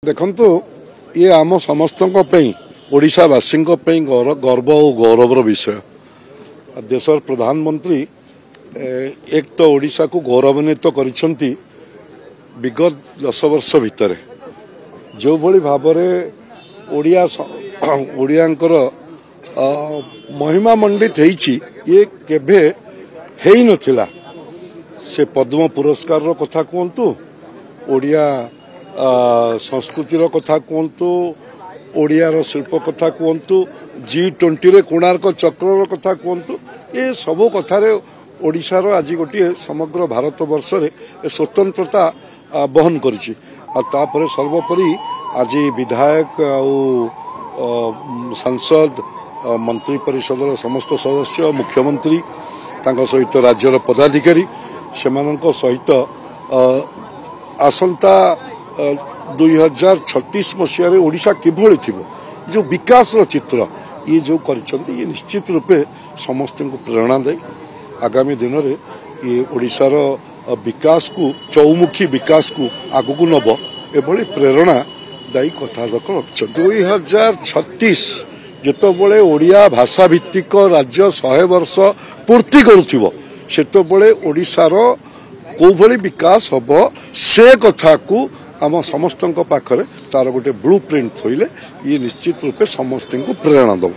देखंतु ये आम समस्त ओडिशावासी गर्व और गौरवर विषय। देशर प्रधानमंत्री एक तो ओडिशा को गौरवान्वित करिसेंती विगत 10 वर्ष भितर जो भली भाव ओडियांकर महिमा मंडित ये केभे हेई नथिला। से पद्म पुरस्कार कथा कहतु, ओडिया संस्कृतिर कथा कहतु, ओडियार शिल्प कथा कहतु, G20 रे कोणार्क चक्र कथा कहतु, ये सब कथार ओडिशार आज गोटे समग्र भारत वर्ष रे स्वतंत्रता बहन करिछि। तापर सर्वोपरि आज विधायक सांसद मंत्री परिषदर समस्त सदस्य मुख्यमंत्री तांका सहित राज्यर पदाधिकारी सेमानंको सहित आसंता 2036 मसीह ओडिशा किभली थिबो जो विकास चित्र ये जो करिसेंती ये निश्चित रूपे समस्त को प्रेरणा दे। आगामी दिन में ये ओडिशार विकास को चौमुखी विकास को आगु नब एभली प्रेरणा दायी कथा रखिछन। 2036 जेतबळे ओडिया भाषा भित्तिक राज्य 100 वर्ष पूर्ति करुथिबो सेतबळे ओडिशार कोभली विकास हब से कथा को आम समस्त पाखरे तार गोटे ब्लू प्रिंट थोइले ये निश्चित रूपे समस्त को प्रेरणा दब।